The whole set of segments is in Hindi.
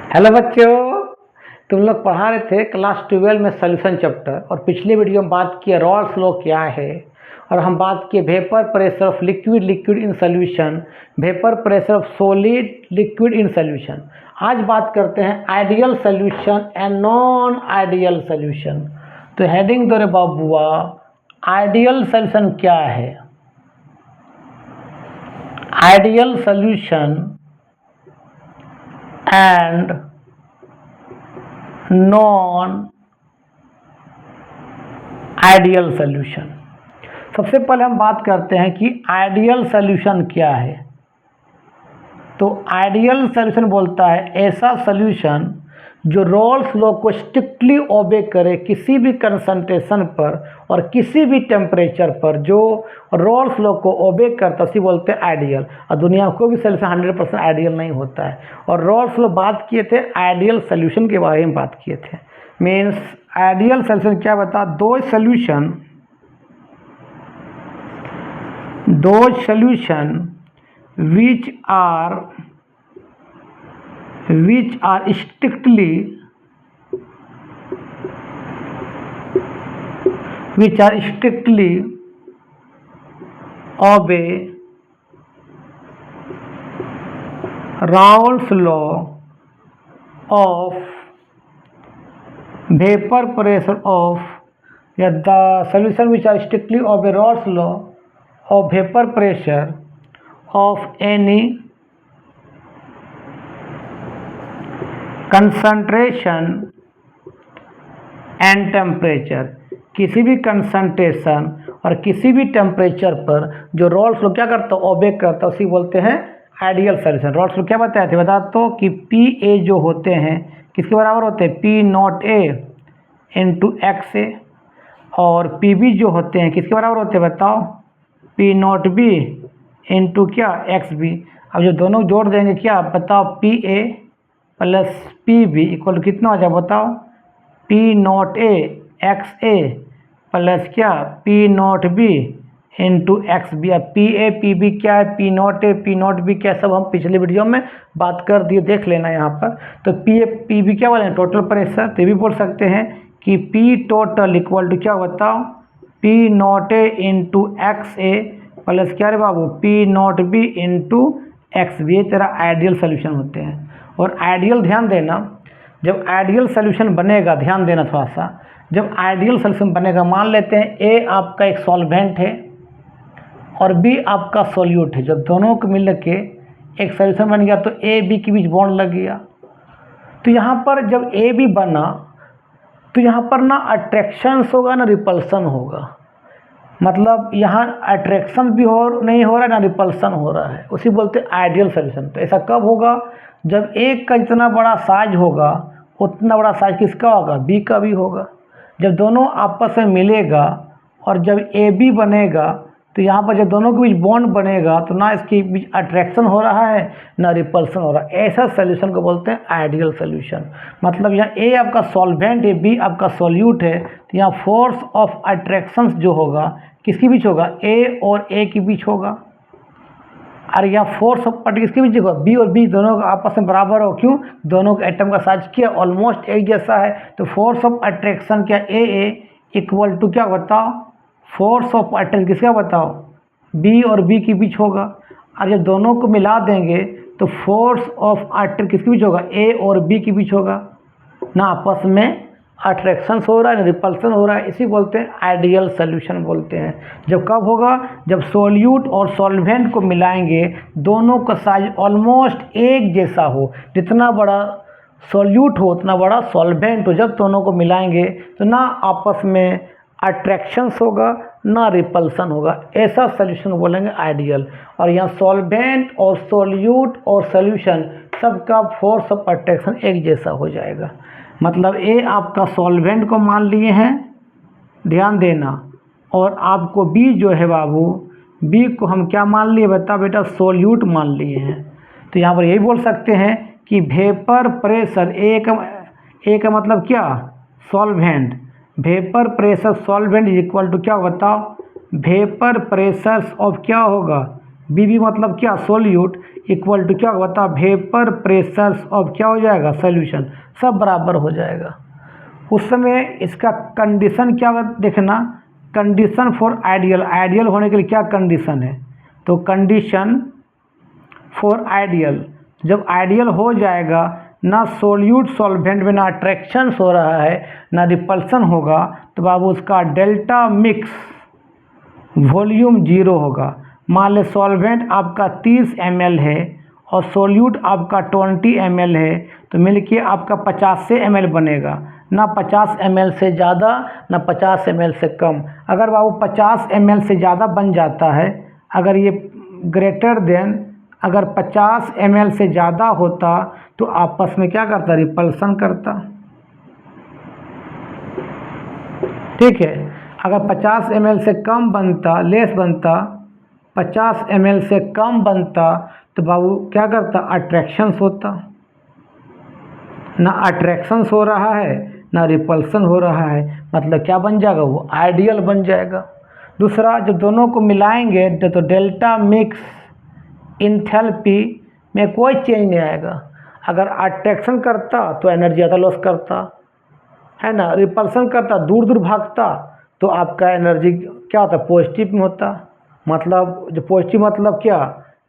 हेलो बच्चों। तुम लोग पढ़ा रहे थे क्लास 12 में सॉल्यूशन चैप्टर और पिछले वीडियो में बात किया रॉल्स लॉ क्या है और हम बात किए vapour pressure of liquid in solution, vapour pressure of solid liquid in solution. आज बात करते हैं ideal solution and non ideal solution. तो हेडिंग दो रे बाबुआ, आइडियल सॉल्यूशन क्या है? Ideal solution and non ideal solution. सबसे पहले हम बात करते हैं कि आइडियल सॉल्यूशन क्या है। तो आइडियल सॉल्यूशन बोलता है ऐसा सॉल्यूशन जो रॉल्स लॉ को स्ट्रिक्टली ओबे करे किसी भी कंसंट्रेशन पर और किसी भी टेम्परेचर पर। जो रॉल्स लॉ को ओबे करता उसी बोलते हैं आइडियल। और दुनिया को भी सॉल्यूशन 100% आइडियल नहीं होता है। और रॉल्स लॉ बात किए थे आइडियल सॉल्यूशन के बारे में बात किए थे। मीन्स आइडियल सॉल्यूशन क्या बता, दो solution which are strictly obey Raoult's law of vapor pressure of the solution which are strictly obey Raoult's law of vapor pressure of any concentration and temperature. किसी भी कंसंट्रेशन और किसी भी टेम्परेचर पर जो रॉल्स लॉ क्या करता है, ओबे करता है, उसी बोलते हैं आइडियल सॉल्यूशन। रॉल्स लॉ क्या बताए थे, बता तो कि पी ए जो होते हैं किसके बराबर होते हैं, P not A into X A, और पी बी जो होते हैं किसके बराबर होते हैं बताओ, पी नॉट बी इंटू क्या, एक्स बी। अब जो दोनों जोड़ देंगे क्या बताओ, P A plus P B equal कितना हो जाए बताओ, P not A X A plus क्या, P not B into X B. अब पी ए पी बी क्या है, P not A P not B क्या, सब हम पिछले वीडियो में बात कर दिए, देख लेना यहाँ पर। तो पी ए पी बी क्या बोले, टोटल प्रेशर। तो ये भी बोल सकते हैं कि पी टोटल इक्वल टू क्या बताओ, P not A into X A plus क्या रे बाबू, P not B into X B. ये तेरा आइडियल सोल्यूशन होते हैं। और आइडियल ध्यान देना, जब आइडियल सोल्यूशन बनेगा, ध्यान देना थोड़ा सा, जब आइडियल सोल्यूशन बनेगा, मान लेते हैं ए आपका एक सॉल्वेंट है और बी आपका सॉल्यूट है। जब दोनों को मिल के एक सोल्यूशन बन गया तो ए बी के बीच बॉन्ड लग गया। तो यहाँ पर जब ए बी बना तो यहाँ पर ना अट्रैक्शंस होगा ना रिपल्सन होगा। मतलब यहाँ अट्रैक्शन भी नहीं हो रहा है ना रिपल्सन हो रहा है, उसी बोलते हैं आइडियल सोल्यूशन। तो ऐसा कब होगा, जब एक का जितना बड़ा साइज होगा उतना बड़ा साइज किसका होगा, बी का भी होगा। जब दोनों आपस में मिलेगा और जब ए बी बनेगा तो यहाँ पर जब दोनों के बीच बॉन्ड बनेगा तो ना इसके बीच अट्रैक्शन हो रहा है ना रिपल्सन हो रहा है। ऐसा सोल्यूशन को बोलते हैं आइडियल सोल्यूशन। मतलब यहाँ ए आपका सॉल्वेंट है, बी आपका सॉल्यूट है, तो यहाँ फोर्स ऑफ अट्रैक्शंस जो होगा किसके बीच होगा, ए और ए के बीच होगा। और यहाँ फोर्स ऑफ पार्टिकल किसके बीच होगा, बी और बी दोनों का आपस में बराबर हो। क्यों, दोनों के एटम का साइज क्या ऑलमोस्ट एक जैसा है। तो फोर्स ऑफ अट्रैक्शन क्या, ए इक्वल टू क्या बताओ, फोर्स ऑफ अट्रैक्शन किसका बताओ, बी और बी के बीच होगा। और जब दोनों को मिला देंगे तो फोर्स ऑफ अट्रैक्शन किसके बीच होगा, ए और बी के बीच होगा। ना आपस में अट्रैक्शन हो रहा है ना रिपल्सन हो रहा है, इसी बोलते हैं आइडियल सोल्यूशन बोलते हैं। जब कब होगा, जब सॉल्यूट और सॉल्वेंट को मिलाएंगे, दोनों का साइज ऑलमोस्ट एक जैसा हो। जितना बड़ा सॉल्यूट हो उतना बड़ा सॉल्वेंट हो। जब दोनों को मिलाएंगे तो ना आपस में अट्रैक्शंस होगा ना रिपल्सन होगा। ऐसा सोल्यूशन बोलेंगे आइडियल। और यहाँ सॉल्वेंट और सॉल्यूट और सोल्यूशन सबका फोर्स ऑफ अट्रैक्शन एक जैसा हो जाएगा। मतलब ए आपका सॉल्वेंट को मान लिए हैं, ध्यान देना, और आपको बी जो है बाबू, बी को हम क्या मान लिए बता बेटा, सॉल्यूट मान लिए हैं। तो यहाँ पर यही बोल सकते हैं कि वेपर प्रेशर, ए का मतलब क्या, solvent, vapour pressure solvent is equal to क्या बताओ, वेपर प्रेशर ऑफ क्या होगा, बी बी मतलब क्या, सोल्यूट, इक्वल टू क्या होता है, वेपर प्रेशर ऑफ क्या हो जाएगा, सोल्यूशन, सब बराबर हो जाएगा। उस समय इसका कंडीशन क्या होगा देखना, कंडीशन फॉर आइडियल, आइडियल होने के लिए क्या कंडीशन है, तो कंडीशन फॉर आइडियल, जब आइडियल हो जाएगा ना सोल्यूट सॉल्वेंट में ना अट्रैक्शन हो रहा है ना रिपल्सन होगा, तो बाबू उसका डेल्टा मिक्स वॉल्यूम 0 होगा। मान ले सॉल्वेंट आपका 30 ml है और सोल्यूट आपका 20 ml है, तो मिल के आपका 50 ml बनेगा, ना 50 ml से ज़्यादा ना 50 ml से कम। अगर बाबू 50 ml से ज़्यादा बन जाता है, अगर ये ग्रेटर देन, अगर 50 ml से ज़्यादा होता तो आपस में क्या करता, रिपल्सन करता, ठीक है। अगर 50 ml से कम बनता, लेस बनता, 50 ml से कम बनता तो बाबू क्या करता, अट्रैक्शंस होता, ना अट्रैक्शंस हो रहा है ना रिपल्सन हो रहा है, मतलब क्या बन जाएगा, वो आइडियल बन जाएगा। दूसरा, जब दोनों को मिलाएंगे तो डेल्टा मिक्स इंथैल्पी में कोई चेंज नहीं आएगा। अगर अट्रैक्शन करता तो एनर्जी ज़्यादा लॉस करता है ना, रिपल्सन करता दूर दूर भागता तो आपका एनर्जी क्या होता, पॉजिटिव में होता। मतलब जो पॉजिटिव मतलब क्या,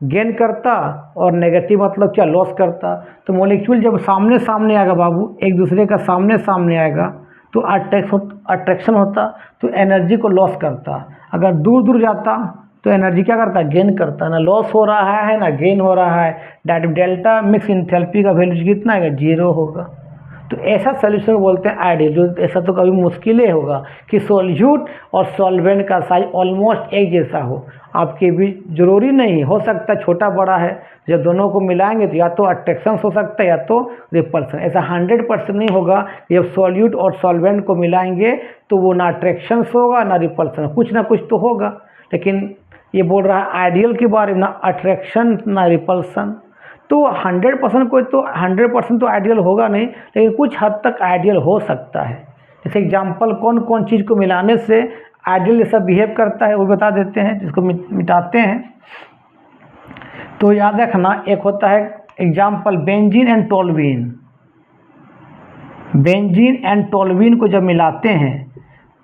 गेन करता, और नेगेटिव मतलब क्या, लॉस करता। तो मॉलिक्यूल जब सामने सामने आएगा बाबू, एक दूसरे का सामने सामने आएगा तो अट्रैक्शन होता, तो एनर्जी को लॉस करता। अगर दूर दूर जाता तो एनर्जी क्या करता, गेन करता, ना लॉस हो रहा है ना गेन हो रहा है। डेल्टा मिक्स इंथैल्पी का वैल्यू कितना है, 0 होगा। तो ऐसा सॉल्यूशन बोलते हैं आइडियल। जो ऐसा तो कभी मुश्किल ही होगा कि सोल्यूट और सॉल्वेंट का साइज ऑलमोस्ट एक जैसा हो, आपके भी जरूरी नहीं, हो सकता है छोटा बड़ा है। जब दोनों को मिलाएंगे तो या तो अट्रैक्शन हो सकता है या तो रिपल्सन। ऐसा 100% नहीं होगा। जब सॉल्यूट और सॉल्वेंट को मिलाएंगे तो वो ना अट्रैक्शन होगा ना रिपल्सन, कुछ ना कुछ तो होगा। लेकिन ये बोल रहा है आइडियल के बारे में, ना अट्रैक्शन ना रिपल्सन। तो 100% कोई तो 100% तो आइडियल होगा नहीं, लेकिन कुछ हद तक आइडियल हो सकता है। जैसे एग्जांपल, कौन कौन चीज़ को मिलाने से आइडियल जैसा बिहेव करता है वो बता देते हैं, जिसको मिटाते हैं। तो याद रखना, एक होता है example benzene and toluene. Benzene and toluene को जब मिलाते हैं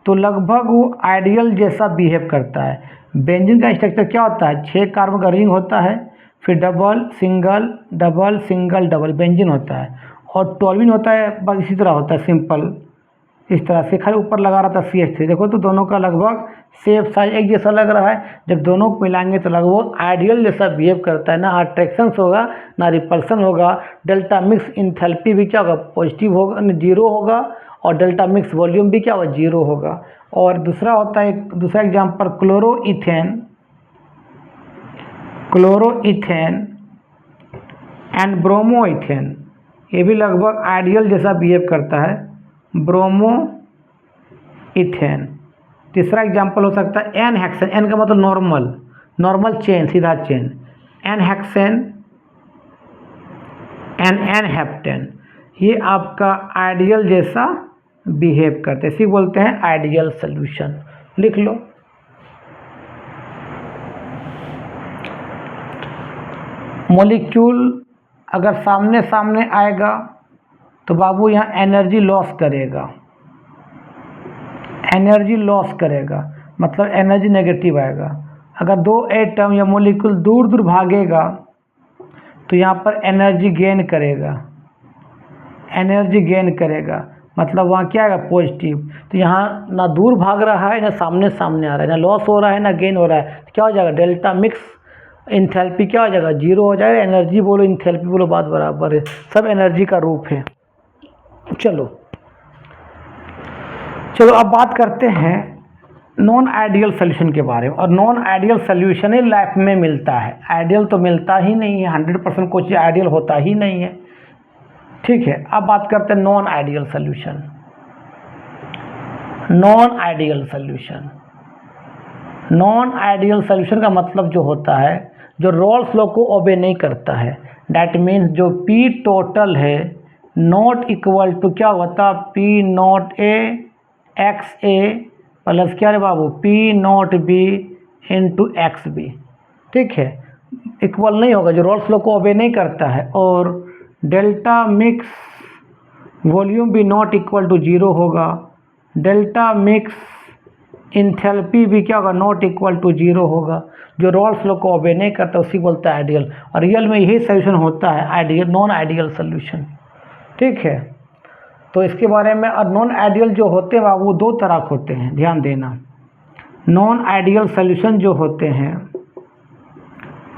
तो लगभग वो आइडियल जैसा बिहेव करता है। बेंजीन का स्ट्रक्चर क्या होता है, 6 कार्बन का रिंग होता है, फिर double single double single double benzene होता है। और टोल्यूइन होता है बस इसी तरह होता है, सिंपल इस तरह से, खाली ऊपर लगा रहा था CH3। देखो तो दोनों का लगभग शेप साइज एक जैसा लग रहा है। जब दोनों को मिलाएंगे तो लगभग आइडियल जैसा बिहेव करता है, ना अट्रैक्शन होगा ना रिपल्सन होगा। डेल्टा मिक्स इंथैल्पी भी क्या होगा, पॉजिटिव होगा, 0 होगा। और डेल्टा मिक्स वॉल्यूम भी क्या होगा, 0 होगा। और दूसरा होता है, दूसरा example chloroethane, chloroethane and bromoethane, ये भी लगभग आइडियल जैसा बिहेव करता है, ब्रोमोइथेन। तीसरा एग्जाम्पल हो सकता है एन हेक्सेन, एन का मतलब नॉर्मल, नॉर्मल चेन, सीधा chain, n hexane and n heptane, ये आपका आइडियल जैसा बिहेव करते हैं, इसी बोलते हैं आइडियल सॉल्यूशन। लिख लो। मॉलिक्यूल अगर सामने सामने आएगा तो बाबू यहाँ एनर्जी लॉस करेगा, एनर्जी लॉस करेगा मतलब एनर्जी नेगेटिव आएगा। अगर दो एटम या मॉलिक्यूल दूर दूर भागेगा तो यहाँ पर एनर्जी गेन करेगा, एनर्जी गेन करेगा मतलब वहाँ क्या आएगा, पॉजिटिव। तो यहाँ ना दूर भाग रहा है ना सामने सामने आ रहा है, ना लॉस हो रहा है ना गेन हो रहा है, तो क्या हो जाएगा, डेल्टा मिक्स इंथैल्पी क्या हो जाएगा, 0 हो जाएगा। एनर्जी बोलो इंथैल्पी बोलो बात बराबर है, सब एनर्जी का रूप है। चलो अब बात करते हैं नॉन आइडियल सोल्यूशन के बारे में। और नॉन आइडियल सोल्यूशन ही लाइफ में मिलता है, आइडियल तो मिलता ही नहीं है, 100% कोई चीज़ आइडियल होता ही नहीं है, ठीक है। अब बात करते हैं non ideal solution. Non ideal solution, non ideal solution का मतलब जो होता है, जो रोल्स लॉ को ओबे नहीं करता है। दैट मीन्स जो P टोटल है नॉट इक्वल टू क्या होता, P not A XA plus क्या रे बाबू, P not B into XB, ठीक है। इक्वल नहीं होगा, जो रॉल्स लॉ को ओबे नहीं करता है, और डेल्टा मिक्स वॉल्यूम भी नॉट इक्वल टू 0 होगा, डेल्टा मिक्स इंथैल्पी भी क्या होगा, नॉट इक्वल टू 0 होगा। जो रॉल्स लॉ को ओबे नहीं करता उसी बोलता है आइडियल, और रियल में यही सोल्यूशन होता है, आइडियल नॉन आइडियल सोल्यूशन। ठीक है, तो इसके बारे में, और नॉन आइडियल जो होते हैं वो दो तरह के होते हैं, ध्यान देना। नॉन आइडियल सोल्यूशन जो होते हैं,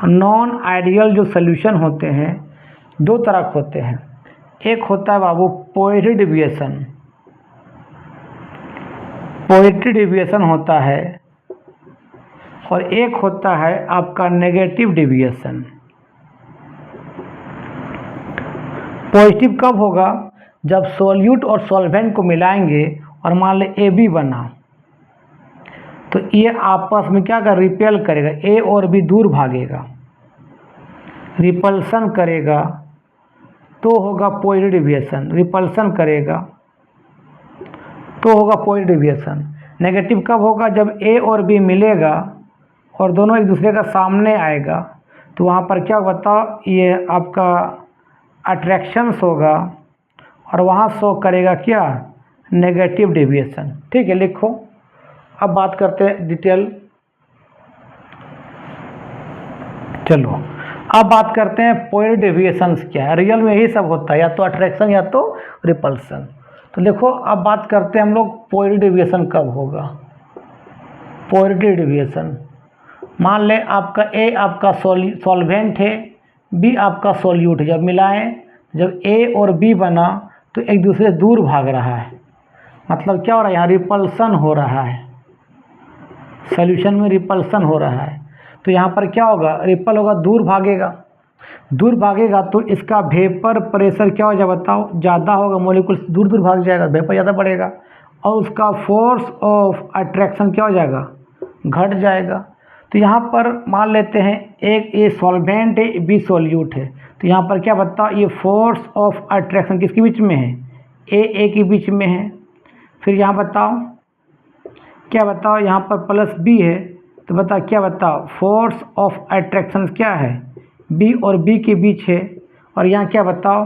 नॉन आइडियल जो सोल्यूशन होते हैं दो तरह के होते हैं। एक होता है बाबू पोएट्री डेविएशन, पोएट्री डेविएशन होता है, और एक होता है आपका नेगेटिव डेविएशन। पॉजिटिव कब होगा, जब सॉल्यूट और सॉल्वेंट को मिलाएंगे और मान लें ए बी बना, तो ये आपस में क्या कर रिपेल करेगा, ए और बी दूर भागेगा, रिपल्सन करेगा, तो होगा पोएट्री डेविएशन। रिपल्सन करेगा तो होगा पोएट्री डेविएशन। नेगेटिव कब होगा, जब ए और बी मिलेगा और दोनों एक दूसरे का सामने आएगा, तो वहाँ पर क्या बताओ, ये आपका अट्रैक्शंस होगा, और वहाँ शो करेगा क्या, नेगेटिव डेविएशन। ठीक है, लिखो। अब बात करते हैं डिटेल, चलो अब बात करते हैं पोएट्री डेविएशंस क्या है। रियल में यही सब होता है, या तो अट्रैक्शन या तो रिपल्सन। तो देखो, अब बात करते हैं हम लोग पोएट्री डेविएशन कब होगा। पोएट्री डेविएशन, मान लें आपका ए आपका सॉल्वेंट है, बी आपका सॉल्यूट है, जब मिलाएं, जब ए और बी बना तो एक दूसरे से दूर भाग रहा है, मतलब क्या हो रहा है, यहाँ रिपल्सन हो रहा है, सॉल्यूशन में रिपल्सन हो रहा है। तो यहाँ पर क्या होगा, रिपल होगा, दूर भागेगा, दूर भागेगा तो इसका वेपर प्रेशर क्या हो जाएगा बताओ, ज़्यादा होगा, मॉलिक्यूल दूर दूर भाग जाएगा, वेपर ज़्यादा बढ़ेगा, और उसका फोर्स ऑफ अट्रैक्शन क्या हो जाएगा, घट जाएगा। तो यहाँ पर मान लेते हैं एक ए सॉल्वेंट है, बी सॉल्यूट है, तो यहाँ पर क्या बताओ, ये फोर्स ऑफ अट्रैक्शन किसके बीच में है, ए के बीच में है। फिर यहाँ बताओ क्या बताओ, यहाँ पर प्लस बी है, तो बताओ क्या बताओ, फोर्स ऑफ अट्रैक्शन क्या है, बी और बी के बीच है, और यहाँ क्या बताओ,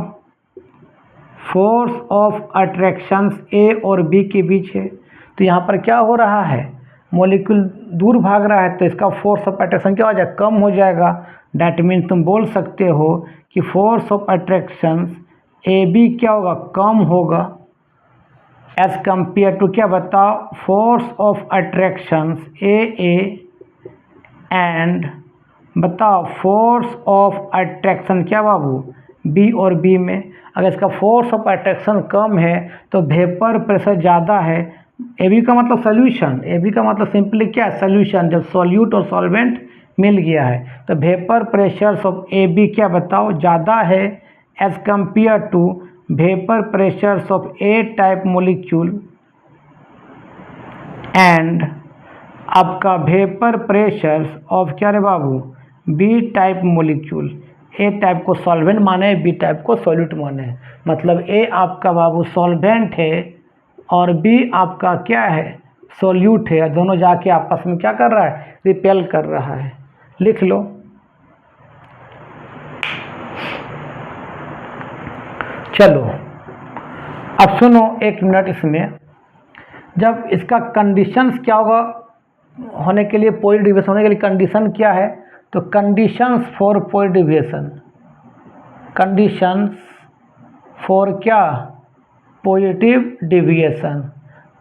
फोर्स ऑफ अट्रैक्शंस ए और बी के बीच है। तो यहाँ पर क्या हो रहा है, मॉलिक्यूल दूर भाग रहा है, तो इसका फोर्स ऑफ अट्रैक्शन क्या हो जाएगा, कम हो जाएगा। डैट मीन्स तुम बोल सकते हो कि force of attractions A B क्या होगा, कम होगा, एज कंपेयर टू क्या बताओ, force of attractions A and बताओ फोर्स ऑफ अट्रैक्शन क्या बाबू, बी और बी में। अगर इसका फोर्स ऑफ अट्रैक्शन कम है तो वेपर प्रेशर ज़्यादा है, ए बी का मतलब सोल्यूशन, ए बी का मतलब सिंपली क्या है, सोल्यूशन। जब सॉल्यूट और सॉल्वेंट मिल गया है तो vapour pressure of A B क्या बताओ, ज़्यादा है as compare to vapour pressures of A type molecule and आपका वेपर प्रेशर्स ऑफ क्या रे बाबू, B type molecule. A type को सॉल्वेंट माने, बी टाइप को सॉल्यूट माने, मतलब ए आपका बाबू सॉल्वेंट है और बी आपका क्या है, सॉल्यूट है, दोनों जाके आपस में क्या कर रहा है, रिपेल कर रहा है। लिख लो। चलो अब सुनो एक मिनट, इसमें जब इसका कंडीशंस क्या होगा होने के लिए, पोएट्री डेविएशन होने के लिए कंडीशन क्या है, तो conditions for poetry deviation, conditions for क्या, पॉजिटिव डेविएशन।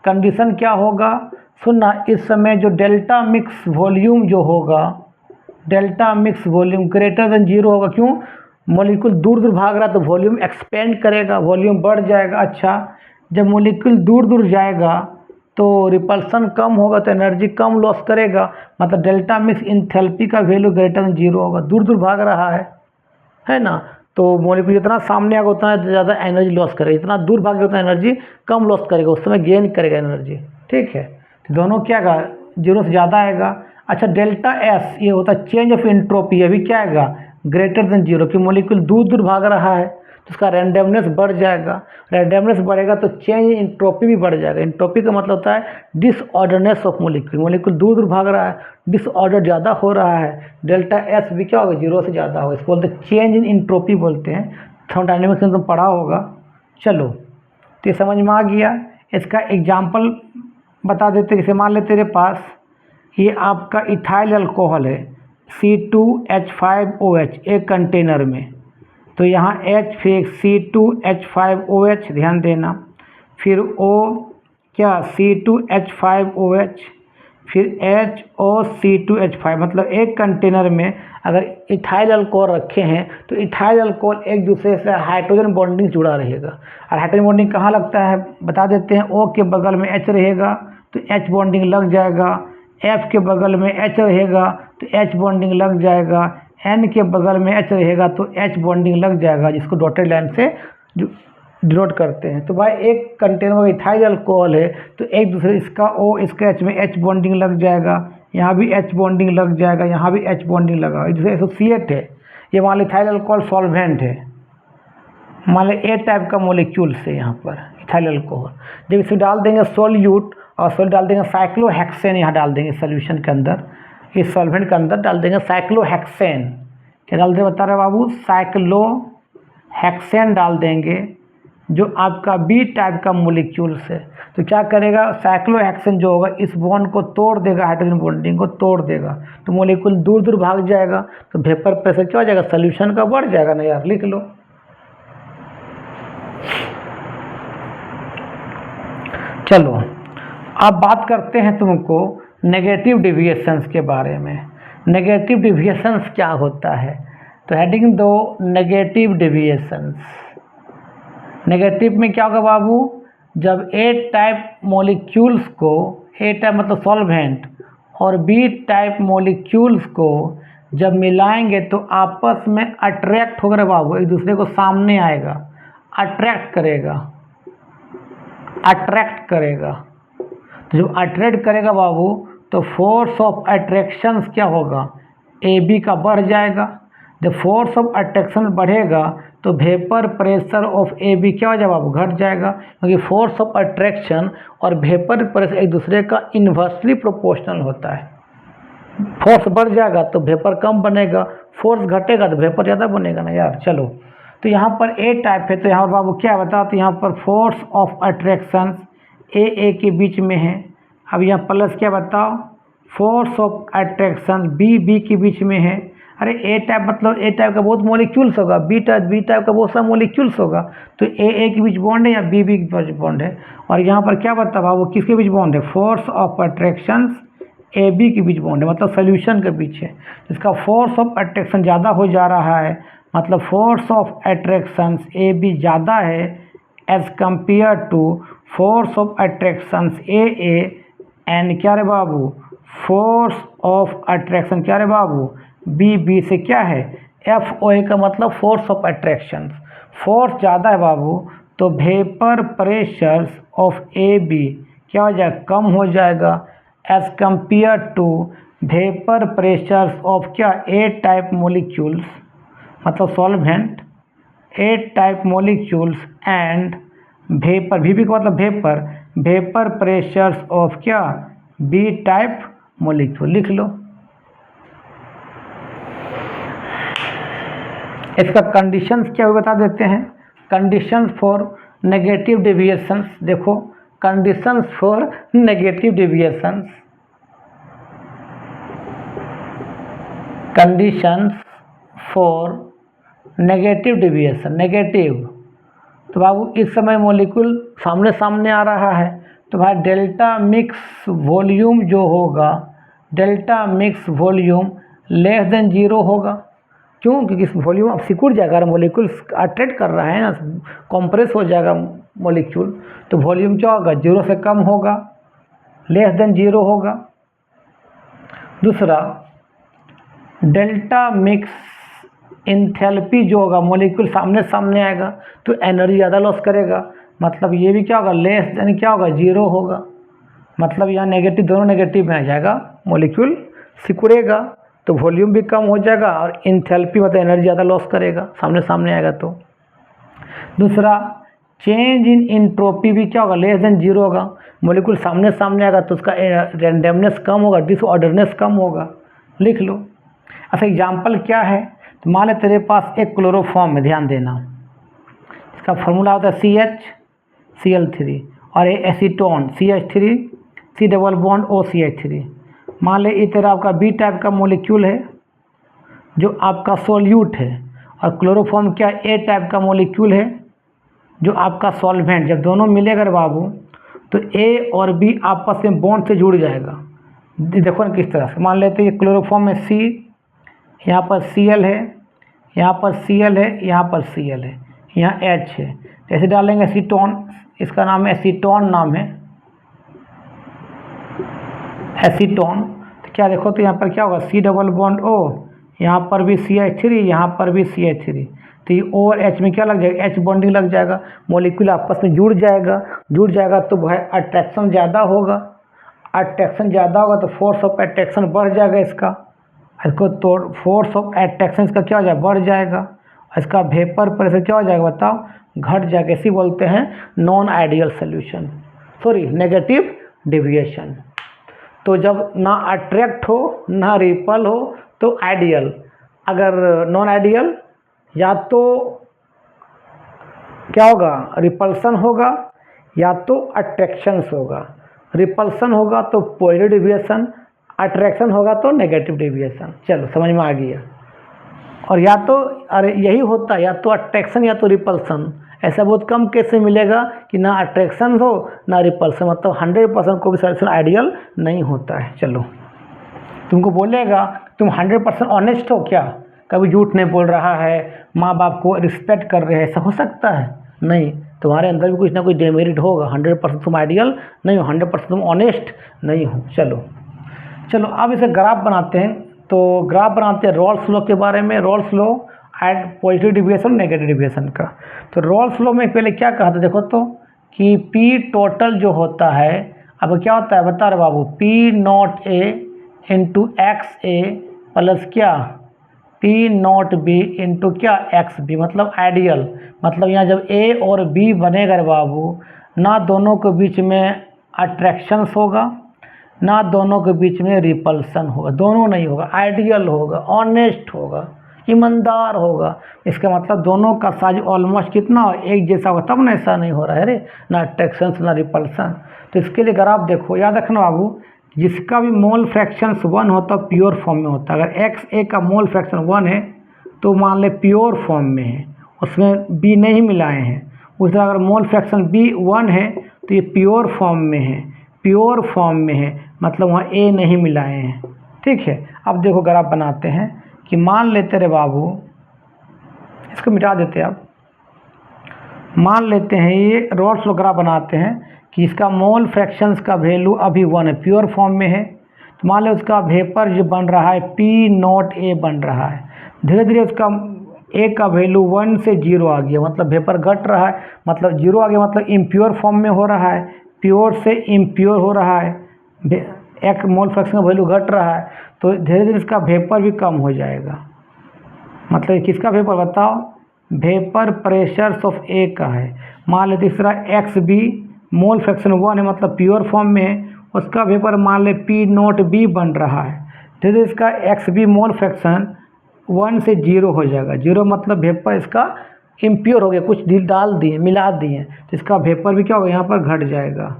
कंडीशन क्या होगा, सुनना, इस समय जो डेल्टा मिक्स वॉल्यूम जो होगा, delta mix volume greater than 0 होगा। क्यों, मॉलिक्यूल दूर दूर भाग रहा है तो वॉल्यूम एक्सपेंड करेगा, वॉल्यूम बढ़ जाएगा। अच्छा, जब मॉलिक्यूल दूर दूर जाएगा तो रिपल्सन कम होगा तो एनर्जी कम लॉस करेगा, मतलब डेल्टा मिक्स इंथैल्पी का वैल्यू ग्रेटर देन 0 होगा, दूर दूर भाग रहा है ना। तो मॉलिक्यूल जितना सामने आएगा उतना ज़्यादा एनर्जी लॉस करेगा, जितना दूर भागेगा उतना एनर्जी कम लॉस करेगा, उस समय गेन करेगा एनर्जी। ठीक है, तो दोनों क्या आएगा, 0 से ज़्यादा आएगा। अच्छा, डेल्टा एस ये होता है चेंज ऑफ एंट्रोपी, अभी क्या आएगा, ग्रेटर देन 0, कि मॉलिक्यूल दूर दूर भाग रहा है तो उसका रैंडमनेस बढ़ जाएगा। रैंडमनेस बढ़ेगा तो चेंज इन एंट्रोपी भी बढ़ जाएगा। एंट्रोपी का मतलब होता है डिसऑर्डरनेस ऑफ मोलिक्यूल। मोलिक्यूल दूर दूर भाग रहा है, डिसऑर्डर ज़्यादा हो रहा है, डेल्टा एस भी क्या होगा, 0 से ज़्यादा होगा। इसको बोलते हैं चेंज इन एंट्रोपी बोलते हैं। थर्मोडायनेमिक्स में तुम पढ़ा होगा। चलो तो ये समझ में आ गया। इसका एग्जाम्पल बता देते। जैसे मान ले तेरे पास ये आपका इथाइल अल्कोहल है C2H5OH एक कंटेनर में, तो यहाँ H फिर C2H5OH ध्यान देना, फिर O क्या C2H5OH, फिर H O C2H5। मतलब एक कंटेनर में अगर इथाइल अल्कोहल रखे हैं तो इथाइल अल्कोहल एक दूसरे से हाइड्रोजन बॉन्डिंग जुड़ा रहेगा। और हाइड्रोजन बॉन्डिंग कहाँ लगता है बता देते हैं। O के बगल में H रहेगा तो H बॉन्डिंग लग जाएगा, F के बगल में H रहेगा तो H बॉन्डिंग लग जाएगा, N के बगल में H रहेगा तो H बॉन्डिंग लग जाएगा, जिसको डॉटेड लाइन से डिनोट करते हैं। तो भाई एक कंटेनर में इथाइल अल्कोहल है तो एक दूसरे इसका O इसका H में H बॉन्डिंग लग जाएगा, यहाँ भी H बॉन्डिंग लग जाएगा, यहाँ भी H बॉन्डिंग लगा, जैसे एसोसिएट है। ये मान लो इथाइल अल्कोहल सॉल्वेंट है, मान लो ए टाइप का मोलिक्यूल से यहाँ पर इथाइल अल्कोहल। जब इसमें डाल देंगे सोल्यूट और सोल्यूट डाल देंगे साइक्लोहेक्सेन, यहाँ डाल देंगे सोल्यूशन के अंदर, इस सॉल्वेंट के अंदर डाल देंगे साइक्लोहेक्सेन। क्या डाल देंगे बता रहे बाबू, साइक्लोहेक्सेन डाल देंगे जो आपका बी टाइप का मोलिक्यूल से। तो क्या करेगा, साइक्लोहेक्सेन जो होगा इस बॉन्ड को तोड़ देगा, हाइड्रोजन बॉन्डिंग को तोड़ देगा, तो मोलिक्यूल दूर दूर भाग जाएगा। तो वेपर प्रेशर क्या हो जाएगा, सोल्यूशन का बढ़ जाएगा ना यार, लिख लो। चलो अब बात करते हैं तुमको नेगेटिव डेविएशंस के बारे में। नेगेटिव डेविएशंस क्या होता है, तो हेडिंग दो नेगेटिव डेविएशंस। नेगेटिव में क्या होगा बाबू, जब ए टाइप मॉलिक्यूल्स को, ए टाइप मतलब सॉल्वेंट, और बी टाइप मॉलिक्यूल्स को जब मिलाएंगे तो आपस में अट्रैक्ट होकर बाबू एक दूसरे को सामने आएगा, अट्रैक्ट करेगा, अट्रैक्ट करेगा। तो जब अट्रैक्ट करेगा बाबू तो फोर्स ऑफ अट्रैक्शन क्या होगा, ए बी का बढ़ जाएगा। जब फोर्स ऑफ अट्रैक्शन बढ़ेगा तो vapour pressure of A B क्या हो जाएगा बाबू, घट जाएगा, क्योंकि फोर्स ऑफ अट्रैक्शन और वेपर प्रेशर एक दूसरे का इन्वर्सली प्रोपोर्शनल होता है। फोर्स बढ़ जाएगा तो वेपर कम बनेगा, फोर्स घटेगा तो वेपर ज़्यादा बनेगा ना यार। चलो तो यहाँ पर ए टाइप है, तो यहाँ पर बाबू क्या बताओ, तो यहाँ पर फोर्स ऑफ अट्रैक्शन ए के बीच में है। अब यहाँ प्लस क्या बताओ, फोर्स ऑफ अट्रैक्शन बी के बीच में है। अरे ए टाइप मतलब ए टाइप का बहुत मॉलिक्यूल्स होगा, बी टाइप का बहुत सा मॉलिक्यूल्स होगा, तो ए के बीच बॉन्ड है या बी के बीच बॉन्ड है। और यहाँ पर क्या बता बाबू, किसके बीच बॉन्ड है, force of attraction A B के बीच बॉन्ड है, मतलब सोल्यूशन के बीच है। इसका फोर्स ऑफ अट्रैक्शन ज़्यादा हो जा रहा है, मतलब force of attraction A B ज़्यादा है as compare to force of attraction A and क्या रे बाबू, फोर्स ऑफ अट्रैक्शन क्या रे बाबू बी से क्या है, एफ ओ ए का मतलब फोर्स ऑफ अट्रैक्शन। फोर्स ज़्यादा है बाबू तो vapour pressure of A B क्या हो जाएगा, कम हो जाएगा as compare to vapour pressure of क्या, ए टाइप मोलिक्यूल्स, मतलब solvent A type molecules and vapour, V का मतलब वेपर प्रेशर्स ऑफ क्या, बी टाइप मोलिक्यूल। लिख लो। इसका कंडीशंस क्या हुआ बता देते हैं। कंडीशंस फॉर नेगेटिव डेविएशंस, देखो conditions for negative deviations, conditions for negative deviation. Negative तो बाबू इस समय मॉलिक्यूल सामने सामने आ रहा है, तो भाई डेल्टा मिक्स वॉल्यूम जो होगा, delta mix volume less than 0 होगा। क्यों, क्योंकि इस वॉल्यूम अब सिकुड़ जाएगा, मॉलिक्यूल अट्रैक्ट कर रहा है ना, कंप्रेस हो जाएगा मॉलिक्यूल, तो वॉल्यूम क्या होगा, 0 से कम होगा, लेस देन 0 होगा। दूसरा डेल्टा मिक्स एंथैल्पी जो होगा, मॉलिक्यूल सामने सामने आएगा तो एनर्जी ज़्यादा लॉस करेगा, मतलब ये भी क्या होगा, लेस देन क्या होगा, 0 होगा, मतलब यहाँ नेगेटिव, दोनों नेगेटिव में आ जाएगा, मॉलिक्यूल सिकुड़ेगा तो वॉल्यूम भी कम हो जाएगा और एंथैल्पी मतलब एनर्जी ज़्यादा लॉस करेगा, सामने सामने आएगा तो। दूसरा चेंज इन एंट्रोपी भी क्या होगा, लेस देन जीरो होगा। मॉलिक्यूल सामने सामने आएगा तो उसका रैंडमनेस कम होगा, डिसऑर्डरनेस कम होगा। लिख लो। अच्छा एग्जाम्पल क्या है, तो मान ले तेरे पास एक क्लोरोफॉर्म है, ध्यान देना, इसका फॉर्मूला होता है CH Cl3 और ये acetone CH3 C double bond OCH3। मान ले ये तेरा आपका बी टाइप का मॉलिक्यूल है जो आपका सोल्यूट है, और क्लोरोफॉर्म क्या ए टाइप का मॉलिक्यूल है जो आपका सॉल्वेंट। जब दोनों मिलेगा रे बाबू तो ए और बी आपस में बॉन्ड से जुड़ जाएगा। देखो ना किस तरह से, मान लेते हैं ये क्लोरोफॉर्म में C, यहाँ पर Cl है, यहाँ पर Cl है, यहाँ पर Cl है, यहाँ H है, जैसे डालेंगे एसीटोन, इसका नाम है एसीटोन, नाम है एसीटोन। तो क्या देखो तो यहाँ पर क्या होगा, C डबल बॉन्ड O, यहाँ पर भी CH3, यहाँ पर भी CH3, तो ये O और H में क्या लग जाएगा, H बॉन्डिंग लग जाएगा, मॉलिक्यूल आपस में जुड़ जाएगा तो भाई अट्रैक्शन ज़्यादा होगा, अट्रैक्शन ज़्यादा होगा तो फोर्स ऑफ अट्रैक्शन बढ़ जाएगा इसको तो फोर्स ऑफ अट्रैक्शन इसका क्या हो जाएगा, बढ़ जाएगा। इसका वेपर प्रेशर क्या हो जाएगा बताओ, घट जाएगा। इसी बोलते हैं non ideal solution, sorry negative deviation. तो जब ना अट्रैक्ट हो ना रिपल हो तो आइडियल, अगर नॉन आइडियल या तो क्या होगा, रिपल्सन होगा या तो अट्रैक्शंस होगा। रिपल्सन होगा तो पॉजिटिव डेविएशन, अट्रैक्शन होगा तो नेगेटिव डेविएशन। चलो समझ में आ गया। और या तो अरे यही होता है, या तो अट्रैक्शन या तो रिपल्सन। ऐसा बहुत कम केस में मिलेगा कि ना अट्रैक्शन हो ना रिपल्सन, मतलब 100% कोई भी सोल्यूशन आइडियल नहीं होता है। चलो तुमको बोलेगा तुम 100% ऑनेस्ट हो क्या, कभी झूठ नहीं बोल रहा है, माँ बाप को रिस्पेक्ट कर रहे हैं, ऐसा हो सकता है? नहीं, तुम्हारे अंदर भी कुछ ना कुछ डेमेरिट होगा। 100% तुम आइडियल नहीं हो, 100% तुम ऑनेस्ट नहीं हो। चलो अब इसे ग्राफ बनाते हैं। तो ग्राफ बनाते हैं रॉल्स लॉ के बारे में, Rawls law and positive deviation negative deviation का। तो रॉल्स लॉ में पहले क्या कहा था देखो तो, कि पी टोटल जो होता है, अब क्या होता है बता रहे बाबू, P not A into X A plus क्या पी नॉट बी इंटू क्या एक्स बी, मतलब आइडियल। मतलब यहाँ जब ए और बी बनेगा रे बाबू, ना दोनों के बीच में अट्रैक्शंस होगा ना दोनों के बीच में रिपल्सन होगा, दोनों नहीं होगा, आइडियल होगा, ऑनेस्ट होगा, ईमानदार होगा। इसका मतलब दोनों का साइज ऑलमोस्ट कितना हो, एक जैसा होगा, तब ना ऐसा नहीं हो रहा है रे, ना अट्रैक्शन ना रिपल्सन। तो इसके लिए ग्राफ देखो, याद रखना बाबू, जिसका भी मोल फ्रैक्शंस 1 होता है प्योर फॉर्म में होता है। अगर एक्स ए का मोल फ्रैक्शन 1 है तो मान ले प्योर फॉर्म में है, उसमें बी नहीं मिलाए हैं। उस तरह अगर मोल फ्रैक्शन बी 1 है तो ये प्योर फॉर्म में है, प्योर फॉर्म में है, मतलब वहाँ ए नहीं मिलाए हैं। ठीक है, अब देखो ग्राफ बनाते हैं कि मान लेते रे बाबू, इसको मिटा देते आप, मान लेते हैं ये रॉल्स लॉ ग्राफ बनाते हैं कि इसका मोल फ्रैक्शंस का वैल्यू अभी 1 है, प्योर फॉर्म में है। तो मान लो उसका वेपर जो बन रहा है पी नॉट ए बन रहा है, धीरे धीरे उसका ए का वैल्यू 1 से 0 आ गया, मतलब वेपर घट रहा है, मतलब 0 आ गया, मतलब इम्प्योर फॉर्म में हो रहा है, प्योर से इम्प्योर हो रहा है, एक मोल फ्रैक्शन का वैल्यू घट रहा है, तो धीरे धीरे इसका वेपर भी कम हो जाएगा। मतलब किसका वेपर बताओ, वेपर प्रेशर्स ऑफ ए का है। मान ले तीसरा एक्स बी मोल फ्रैक्शन 1 है, मतलब प्योर फॉर्म में है, उसका वेपर मान ले पी नॉट बी बन रहा है, धीरे धीरे इसका एक्स बी मोल फ्रैक्शन 1 से 0 हो जाएगा। 0 मतलब वेपर इसका इम्प्योर हो गया, कुछ डाल दिए मिला दिए, तो इसका वेपर भी क्या होगा, यहाँ पर घट जाएगा।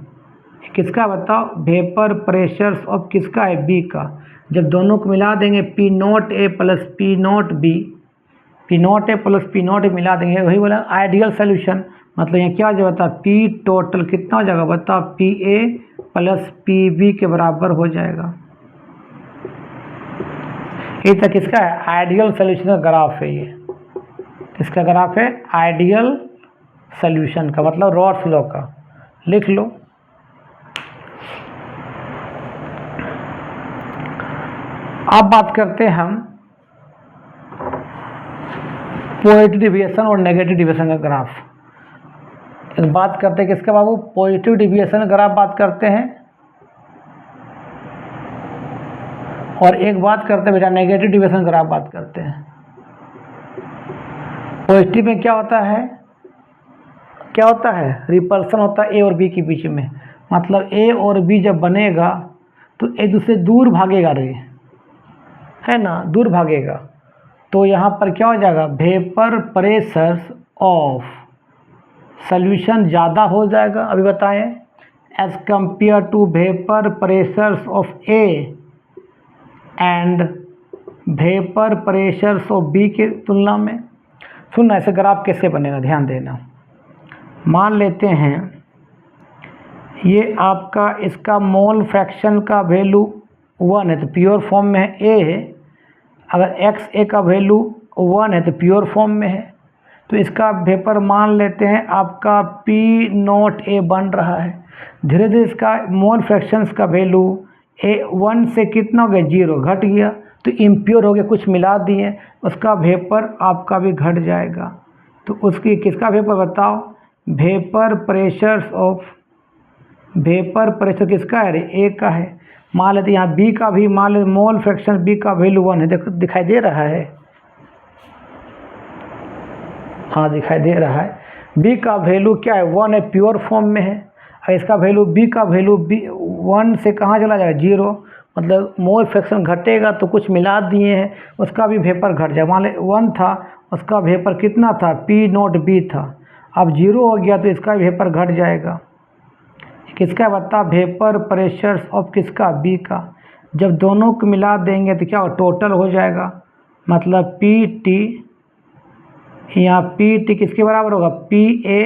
किसका बताओ, वेपर प्रेशर्स ऑफ किसका है, बी का। जब दोनों को मिला देंगे P not A plus P not B, P not A plus P not ए मिला देंगे, वही बोला आइडियल सोल्यूशन। मतलब यहाँ क्या हो जाएगा बता, पी टोटल कितना हो जाएगा बताओ, P A plus P B के बराबर हो जाएगा। ये तक किसका है, आइडियल सोल्यूशन का ग्राफ है। ये किसका ग्राफ है, आइडियल सोल्यूशन का, मतलब रॉल्स लॉ का। लिख लो। अब बात करते हैं हम पॉजिटिव डेविएशन और नेगेटिव डेविएशन का ग्राफ। बात करते हैं किसका बाबू, पॉजिटिव डेविएशन का ग्राफ बात करते हैं, और एक बात करते हैं बेटा नेगेटिव डेविएशन का ग्राफ बात करते हैं। पॉजिटिव में क्या होता है, क्या होता है, रिपल्सन होता है ए और बी के बीच में। मतलब ए और बी जब बनेगा तो एक दूसरे दूर भागेगा रे, है ना, दूर भागेगा। तो यहाँ पर क्या हो जाएगा, वेपर प्रेशर ऑफ सॉल्यूशन ज़्यादा हो जाएगा। अभी बताएं, as compare to vapour pressures of A and vapour pressures of B के तुलना में। सुनना, ऐसे ग्राफ कैसे बनेगा, ध्यान देना। मान लेते हैं ये आपका इसका मोल फ्रैक्शन का वैल्यू 1 है तो प्योर फॉर्म में है ए है। अगर एक्स ए का वैल्यू 1 है तो प्योर फॉर्म में है। तो इसका वेपर मान लेते हैं आपका पी नॉट ए बन रहा है। धीरे धीरे इसका मोल फ्रैक्शंस का वैल्यू ए 1 से कितना हो गया, 0 घट गया, तो इम्प्योर हो गया, कुछ मिला दिए, उसका वेपर आपका भी घट जाएगा। तो उसकी किसका वेपर बताओ, वेपर प्रेशर किसका है, ए का है। मान लेते यहाँ बी का भी, मान लेते मोल फ्रैक्शन बी का वैल्यू 1 है, देखो दिखाई दे रहा है, हाँ दिखाई दे रहा है। बी का वैल्यू क्या है, 1 है, प्योर फॉर्म में है। और इसका वैल्यू बी का वैल्यू 1 से कहाँ चला जाएगा, 0। मतलब मोल फ्रैक्शन घटेगा तो कुछ मिला दिए हैं, उसका भी वेपर घट जाएगा। मान ले 1 था, उसका वेपर कितना था, पी नॉट बी था, अब 0 हो गया तो इसका भी वेपर घट जाएगा। किसका बता, वेपर प्रेशर्स ऑफ किसका, बी का। जब दोनों को मिला देंगे तो क्या टोटल हो जाएगा। मतलब पी टी, यहाँ पी टी किसके बराबर होगा, P A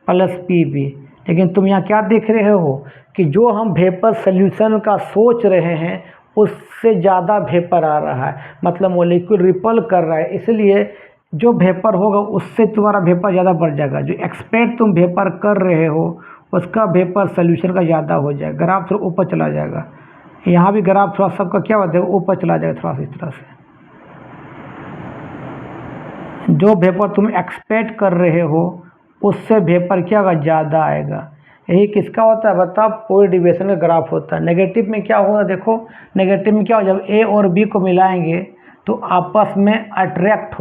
plus P B. लेकिन तुम यहाँ क्या देख रहे हो कि जो हम वेपर सोल्यूशन का सोच रहे हैं उससे ज़्यादा वेपर आ रहा है, मतलब मॉलिक्यूल रिपल कर रहा है, इसलिए जो वेपर होगा उससे तुम्हारा वेपर ज़्यादा बढ़ जाएगा। जो एक्सपेक्ट तुम वेपर कर रहे हो उसका वेपर सोल्यूशन का ज़्यादा हो जाएगा। ग्राफ थोड़ा ऊपर चला जाएगा, यहाँ भी ग्राफ थोड़ा सबका क्या होता है, ऊपर चला जाएगा थोड़ा सा इस तरह से। जो वेपर तुम एक्सपेक्ट कर रहे हो उससे वेपर क्या होगा, ज़्यादा आएगा। यही किसका होता है बताओ, पूरी डिविएशन का ग्राफ होता है। नेगेटिव में क्या होगा, देखो नेगेटिव में क्या हो, जब ए और बी को मिलाएंगे तो आपस में अट्रैक्ट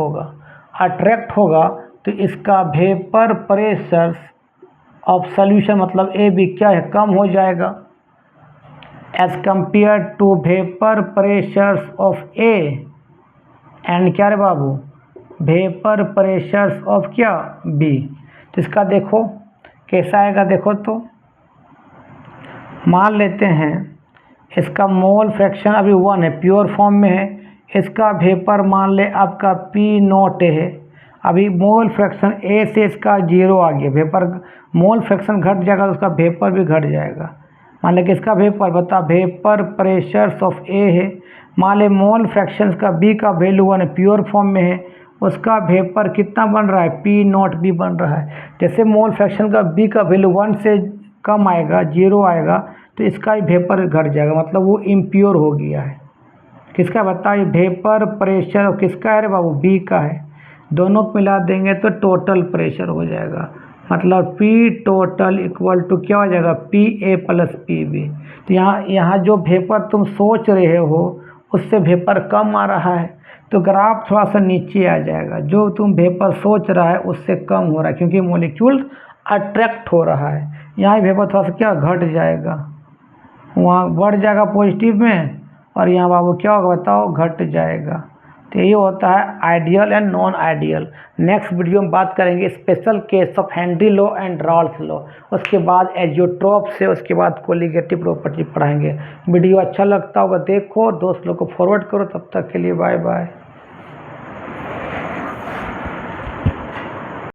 होगा तो इसका वेपर प्रेशर ऑफ सॉल्यूशन मतलब ए बी क्या है, कम हो जाएगा as compare to vapour pressures of A and क्या रे बाबू, वेपर प्रेशर्स ऑफ क्या, बी। तो इसका देखो कैसा आएगा, देखो तो मान लेते हैं इसका मोल फ्रैक्शन अभी 1 है, प्योर फॉर्म में है। इसका वेपर मान ले आपका पी नॉट है, अभी मोल फ्रैक्शन ए से इसका 0 आ गया, वेपर मोल फ्रैक्शन घट जाएगा तो उसका वेपर भी घट जाएगा। मान ले कि इसका वेपर बता, वेपर प्रेशर्स ऑफ ए है, मान ले मोल फ्रैक्शन का बी का वैल्यू 1 है, प्योर फॉर्म में है, उसका वेपर कितना बन रहा है, पी नॉट बी बन रहा है। जैसे मोल फ्रैक्शन का बी का वैल्यू 1 से कम आएगा, 0 आएगा, तो इसका ही वेपर घट जाएगा, मतलब वो इम्प्योर हो गया है। किसका बताइए, वेपर प्रेशर किसका है रे बाबू, बी का है। दोनों को मिला देंगे तो टोटल प्रेशर हो जाएगा, मतलब पी टोटल इक्वल टू क्या हो जाएगा, P A plus P B. तो यहाँ जो वेपर तुम सोच रहे हो उससे वेपर कम आ रहा है तो ग्राफ थोड़ा सा नीचे आ जाएगा। जो तुम वेपर सोच रहा है उससे कम हो रहा है क्योंकि मॉलिक्यूल अट्रैक्ट हो रहा है। यहाँ वेपर थोड़ा सा क्या घट जाएगा, वहाँ बढ़ जाएगा पॉजिटिव में, और यहाँ बाबू क्या होगा बताओ, घट जाएगा। तो ये होता है ideal and non ideal. Next video में बात करेंगे special case of Henry law and Raoult's law, उसके बाद एजियोट्रॉप से, उसके बाद कोलिगेटिव प्रॉपर्टी पढ़ाएंगे। वीडियो अच्छा लगता होगा देखो, दोस्त लोग को फॉरवर्ड करो। तब तक के लिए बाय बाय।